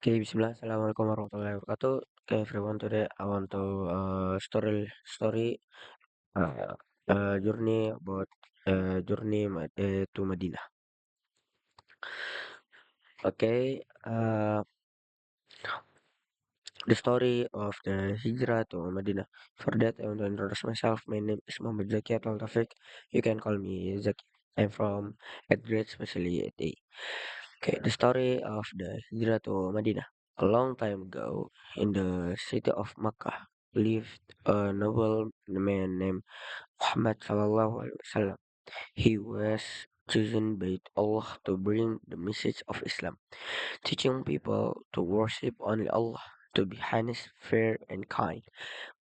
Okay, Bismillah. Assalamualaikum warahmatullahi wabarakatuh. Okay, everyone. Today I want to story uh, journey about to Medina. Okay, the story of the hijrah to Medina. For that, I want to introduce myself. My name is Muhammad Zaki Atal Taufik. You can call me Zaki. I'm from 8th grade, especially at A. Okay, the story of the hijrah to Medina. A long time ago, in the city of Makkah, lived a noble man named Muhammad sallallahu alaihi wasallam. He was chosen by Allah to bring the message of Islam, teaching people to worship only Allah, to be honest, fair, and kind.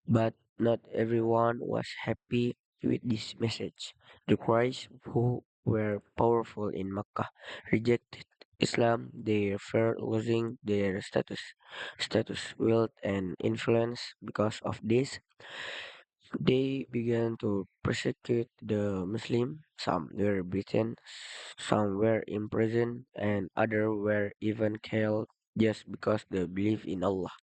But not everyone was happy with this message. The Quraysh, who were powerful in Makkah, rejected Islam. They feared losing their status, wealth, and influence. Because of this, they began to persecute the Muslim. Some were beaten, some were imprisoned, and others were even killed just because they believed in Allah.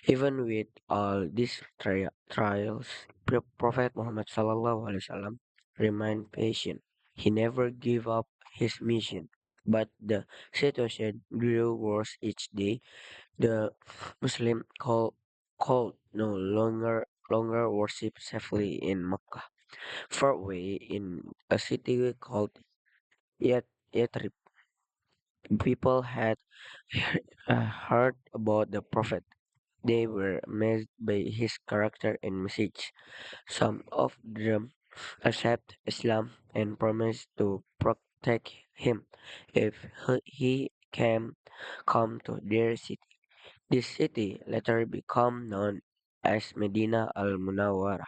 Even with all these trials, Prophet Muhammad sallallahu alaihi wasallam remained patient. He never gave up his mission. But the situation grew worse each day. The Muslim called no longer worship safely in Mecca. Far away in a city called Yathrib, people had heard about the Prophet. They were amazed by his character and message. Some of them accepted Islam and promised to protect him if he come to their city. This city later became known as Medina al-Munawwarah,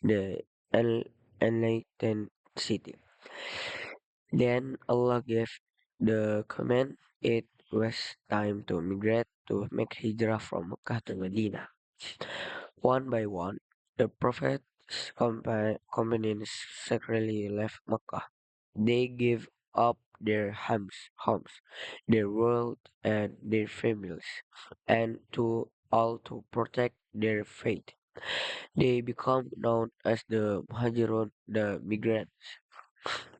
the en- enlightened city. Then Allah gave the command. It was time to migrate, to make hijrah from Mecca to Medina. One by one, the Prophet's companions secretly left Mecca. They gave up their homes, their world, and their families, and to all to protect their faith. They become known as the Muhajirun, the migrants.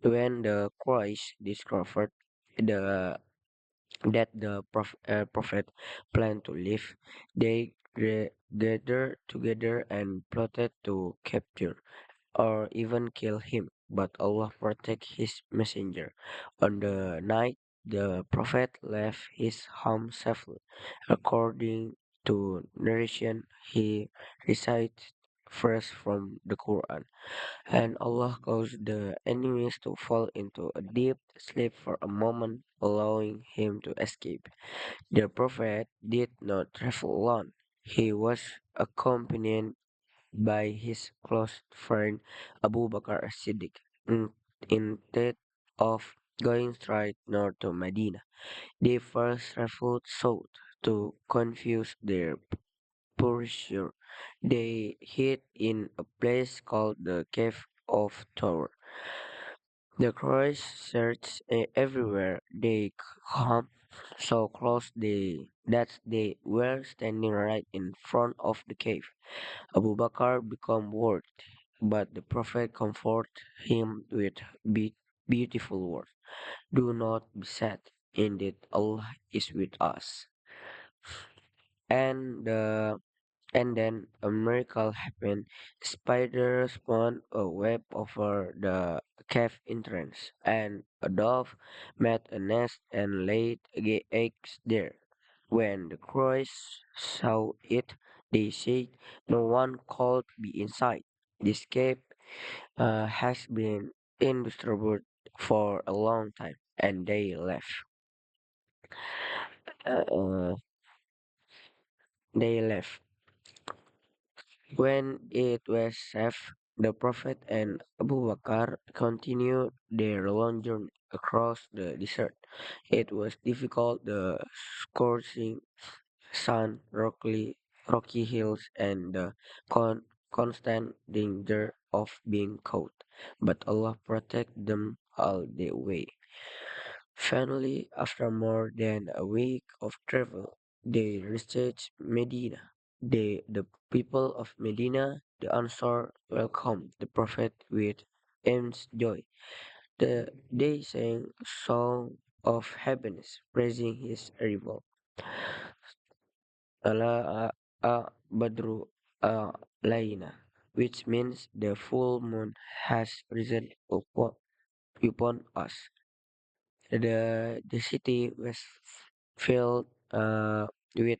When the Quraysh discovered the prophet planned to leave, they gathered together and plotted to capture or even kill him. But Allah protect his messenger. On the night the prophet left his home safely, according to narration, he recited verse from the Quran, and Allah caused the enemies to fall into a deep sleep for a moment, allowing him to escape. The prophet did not travel alone. He was accompanied by his close friend Abu Bakr as-Siddiq. Instead of going straight north to Medina, they first traveled south to confuse their pursuer. They hid in a place called the Cave of Tower. The crows searched everywhere they come, so close that they were standing right in front of the cave. Abu Bakr became worried, but the Prophet comforted him with beautiful words. Do not be sad. Indeed, Allah is with us. And then a miracle happened. Spider spun a web over the cave entrance, and a dove made a nest and laid eggs there. When the crows saw it, they said, "No one could be inside. This cave has been undisturbed for a long time." And they left. Uh, uh, they left. When it was safe, the Prophet and Abu Bakr continued their long journey across the desert. It was difficult, the scorching sun, rocky hills, and the constant danger of being caught. But Allah protected them all the way. Finally, after more than a week of travel, They reached Medina. The people of Medina, the Ansar, welcomed the Prophet with immense joy. They sang a song of happiness, praising his arrival. Ala Badru Laina, which means the full moon has risen upon us. The city was filled with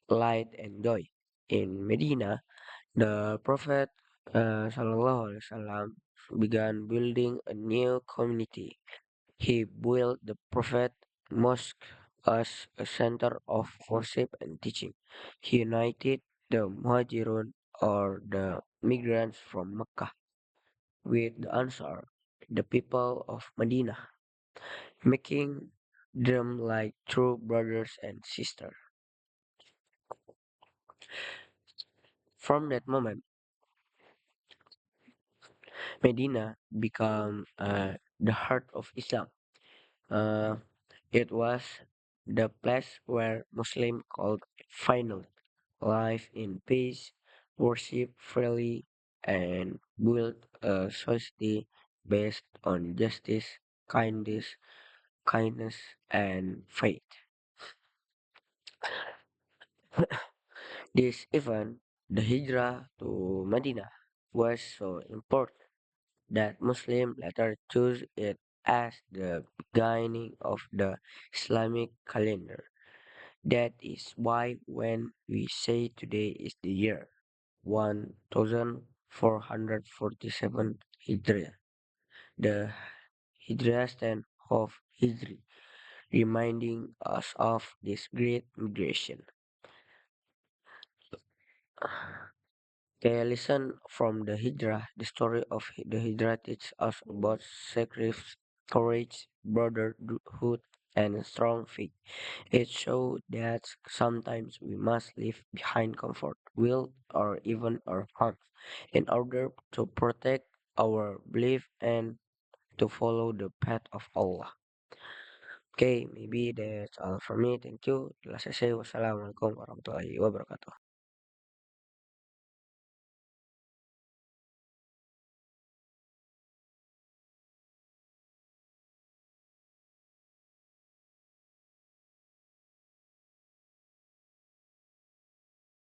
light and joy. In Medina, the Prophet Sallallahu Alaihi Wasallam began building a new community. He built the Prophet Mosque as a center of worship and teaching. He united the Muhajirun or the migrants from Mecca with the Ansar, the people of Medina, making them like true brothers and sisters. From that moment, Medina became the heart of Islam. Uh, it was the place where Muslims could finally live in peace, worship freely, and build a society based on justice, kindness, kindness, and faith. This event, the Hijrah to Medina, was so important that Muslims later chose it as the beginning of the Islamic calendar. That is why when we say today is the year 1447 Hijriah, the Hijriah stand of Hijri, reminding us of this great migration. Okay, listen from the Hijrah. The story of the Hijrah teaches us about sacrifice, courage, brotherhood, and strong faith. It shows that sometimes we must leave behind comfort, will, or even our homes in order to protect our belief and to follow the path of Allah. Okay, maybe that's all from me. Thank you. Telah selesai. Wassalamualaikum warahmatullahi wabarakatuh.